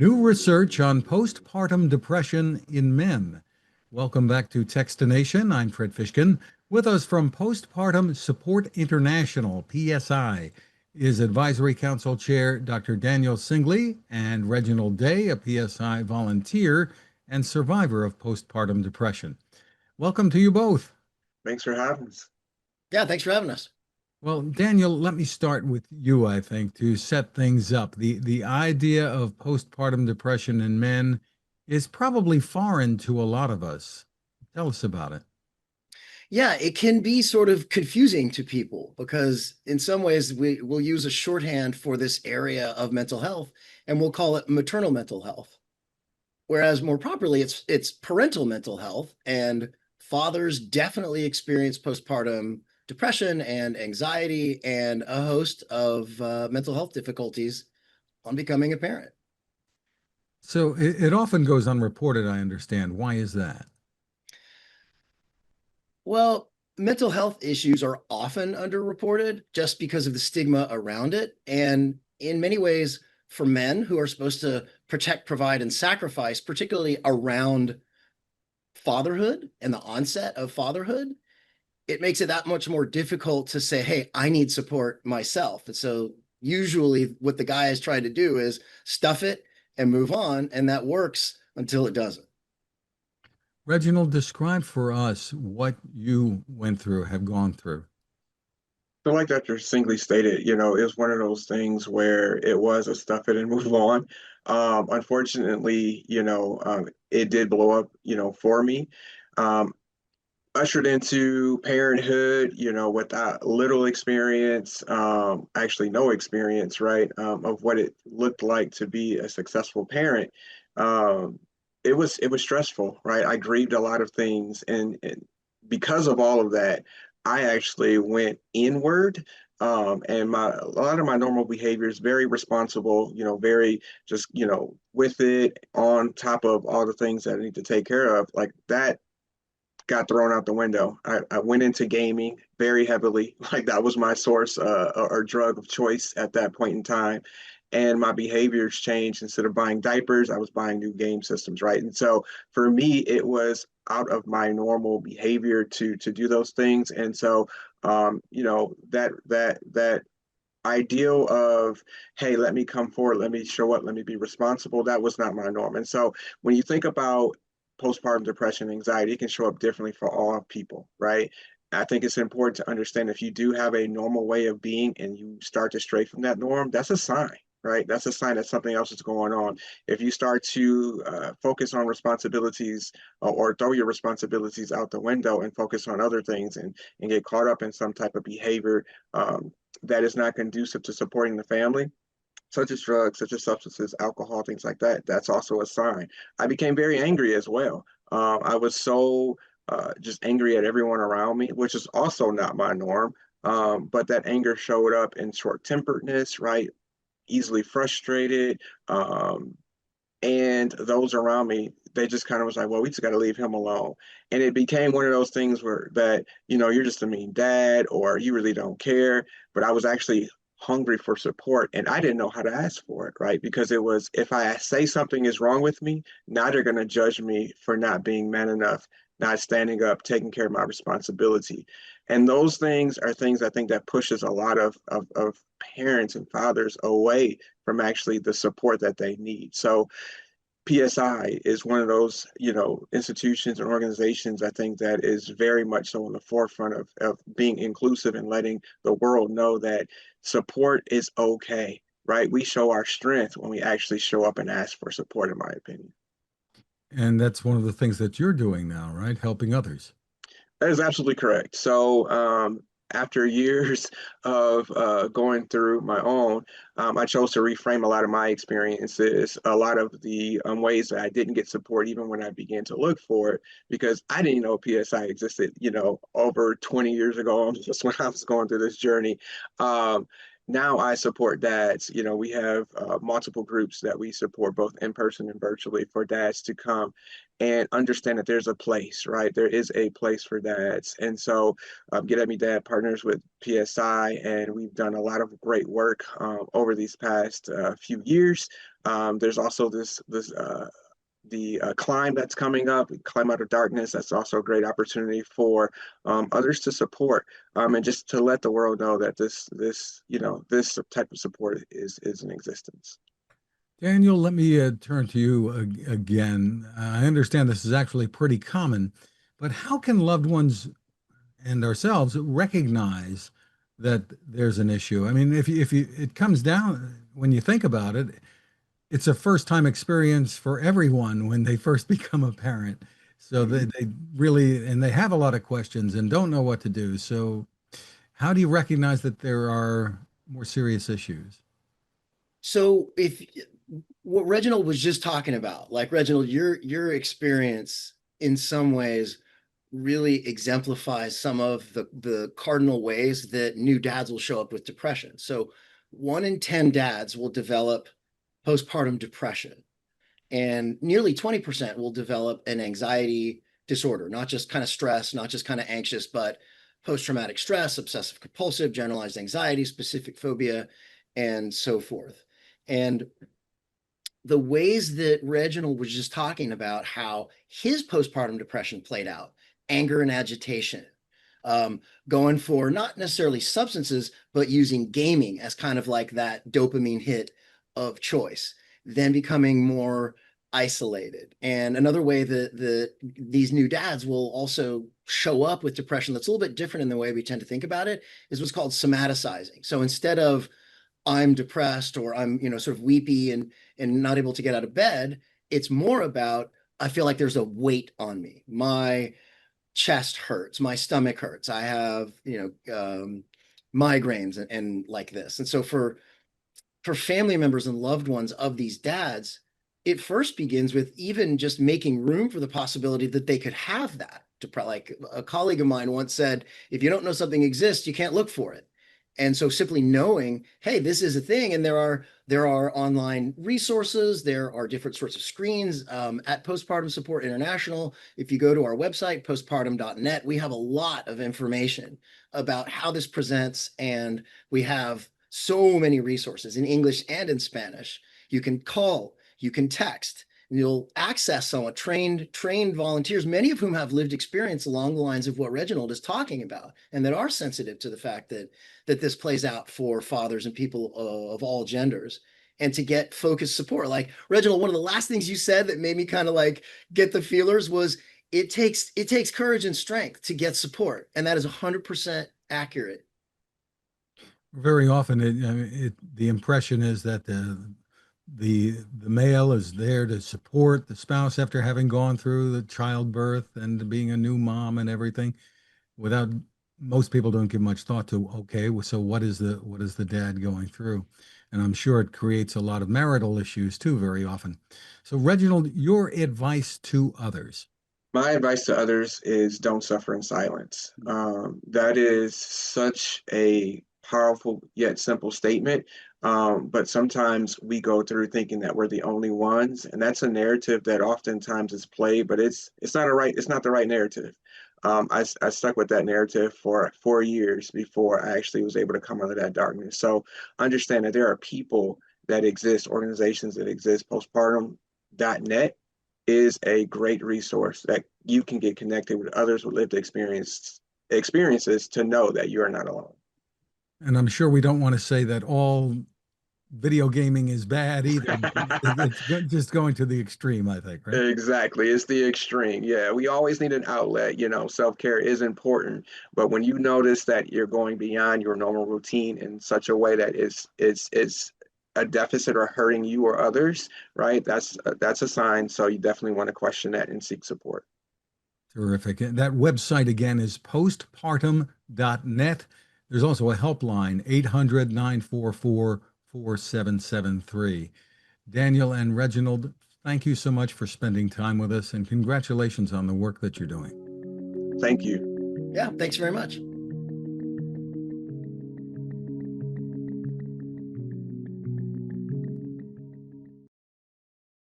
New research on postpartum depression in men. Welcome back to Techstination. I'm Fred Fishkin. With us from Postpartum Support International, PSI, is Advisory Council Chair Dr. Daniel Singley and Reginald Day, a PSI volunteer and survivor of postpartum depression. Welcome to you both. Thanks for having us. Yeah, thanks for having us. Well, Daniel, let me start with you, I think, to set things up. The idea of postpartum depression in men is probably foreign to a lot of us. Tell us about it. Yeah, it can be sort of confusing to people because in some ways we'll use a shorthand for this area of mental health and we'll call it maternal mental health. Whereas more properly, it's parental mental health, and fathers definitely experience postpartum depression and anxiety and a host of mental health difficulties on becoming a parent. So it often goes unreported, I understand. Why is that? Well, mental health issues are often underreported just because of the stigma around it. And in many ways, for men who are supposed to protect, provide, and sacrifice, particularly around fatherhood and the onset of fatherhood, it makes it that much more difficult to say, hey, I need support myself. And so usually what the guy is trying to do is stuff it and move on. And that works until it doesn't. Reginald, describe for us what you went through, have gone through. So like Dr. Singley stated, it was one of those things where it was a stuff it and move on. Unfortunately, it did blow up, for me. Um, Ushered into parenthood, without little experience, actually no experience, right, of what it looked like to be a successful parent. Um, it was stressful, right? I grieved a lot of things, and because of all of that, I actually went inward. And a lot of my normal behavior is very responsible, very just, with it on top of all the things that I need to take care of. Like that got thrown out the window. I went into gaming very heavily. Like that was my source or drug of choice at that point in time. And my behaviors changed. Instead of buying diapers, I was buying new game systems, right? And so for me, it was out of my normal behavior to do those things. And so, that ideal of, hey, let me come forward, let me show up, let me be responsible, that was not my norm. And so when you think about postpartum depression, anxiety, it can show up differently for all people, right? I think it's important to understand if you do have a normal way of being and you start to stray from that norm, that's a sign, right? That's a sign that something else is going on. If you start to focus on responsibilities or throw your responsibilities out the window and focus on other things and get caught up in some type of behavior that is not conducive to supporting the family, such as drugs, such as substances, alcohol, things like that, that's also a sign. I became very angry as well. I was so just angry at everyone around me, which is also not my norm. But that anger showed up in short temperedness, right? Easily frustrated. And those around me, they just kind of was like, well, we just got to leave him alone. And it became one of those things where that, you're just a mean dad or you really don't care. But I was actually hungry for support and I didn't know how to ask for it, right? Because it was, if I say something is wrong with me, now they're going to judge me for not being man enough, not standing up, taking care of my responsibility. And those things are things I think that pushes a lot of parents and fathers away from actually the support that they need. So PSI is one of those, institutions and organizations I think that is very much so on the forefront of being inclusive and letting the world know that support is okay, right? We show our strength when we actually show up and ask for support, in my opinion. And that's one of the things that you're doing now, right? Helping others. That is absolutely correct. So, after years of going through my own, I chose to reframe a lot of my experiences, a lot of the ways that I didn't get support, even when I began to look for it, because I didn't know PSI existed, over 20 years ago, just when I was going through this journey. now I support dads. You know, we have multiple groups that we support both in person and virtually for dads to come and understand that there's a place, right? There is a place for dads. And so Get At Me Dad partners with PSI, and we've done a lot of great work over these past few years. There's also the climb that's coming up, climb out of darkness. That's also a great opportunity for others to support and just to let the world know that this type of support is in existence. Daniel, let me turn to you again. I understand this is actually pretty common, but how can loved ones and ourselves recognize that there's an issue? I mean, it comes down, when you think about it, it's a first time experience for everyone when they first become a parent. So they really, and they have a lot of questions and don't know what to do. So how do you recognize that there are more serious issues? So if what Reginald was just talking about, like Reginald, your experience in some ways really exemplifies some of the cardinal ways that new dads will show up with depression. So 1 in 10 dads will develop postpartum depression, and nearly 20% will develop an anxiety disorder, not just kind of stress, not just kind of anxious, but post-traumatic stress, obsessive compulsive, generalized anxiety, specific phobia, and so forth. And the ways that Reginald was just talking about how his postpartum depression played out, anger and agitation, going for not necessarily substances, but using gaming as kind of like that dopamine hit of choice, then becoming more isolated. And another way that these new dads will also show up with depression that's a little bit different in the way we tend to think about it is what's called somaticizing. So instead of I'm depressed or I'm, sort of weepy and not able to get out of bed, it's more about I feel like there's a weight on me. My chest hurts, my stomach hurts. I have, migraines and like this. And so for family members and loved ones of these dads, it first begins with even just making room for the possibility that they could have that. Like a colleague of mine once said, if you don't know something exists, you can't look for it. And so simply knowing, hey, this is a thing, and there are online resources, there are different sorts of screens at Postpartum Support International. If you go to our website, postpartum.net, we have a lot of information about how this presents, and we have so many resources in English and in Spanish. You can call, you can text, and you'll access somewhat trained volunteers, many of whom have lived experience along the lines of what Reginald is talking about, and that are sensitive to the fact that this plays out for fathers and people of all genders, and to get focused support. Like Reginald, one of the last things you said that made me kind of like get the feelers was it takes courage and strength to get support, and that is 100% accurate. Very often, the impression is that the male is there to support the spouse after having gone through the childbirth and being a new mom and everything, without most people don't give much thought to, okay, well, so what is the dad going through? And I'm sure it creates a lot of marital issues too, very often. So, Reginald, your advice to others. My advice to others is don't suffer in silence. That is such a powerful yet simple statement. But sometimes we go through thinking that we're the only ones, and that's a narrative that oftentimes is played, but it's not the right narrative. I stuck with that narrative for 4 years before I actually was able to come out of that darkness. So understand that there are people that exist, organizations that exist. Postpartum.net is a great resource that you can get connected with others with lived experiences to know that you are not alone. And I'm sure we don't want to say that all video gaming is bad either. It's just going to the extreme, I think, right? Exactly. It's the extreme. Yeah, we always need an outlet. You know, self-care is important, but when you notice that you're going beyond your normal routine in such a way that is a deficit or hurting you or others, right? That's a sign. So you definitely want to question that and seek support. Terrific. And that website again is postpartum.net. There's also a helpline, 800-944-4773. Daniel and Reginald, thank you so much for spending time with us, and congratulations on the work that you're doing. Thank you. Yeah, thanks very much.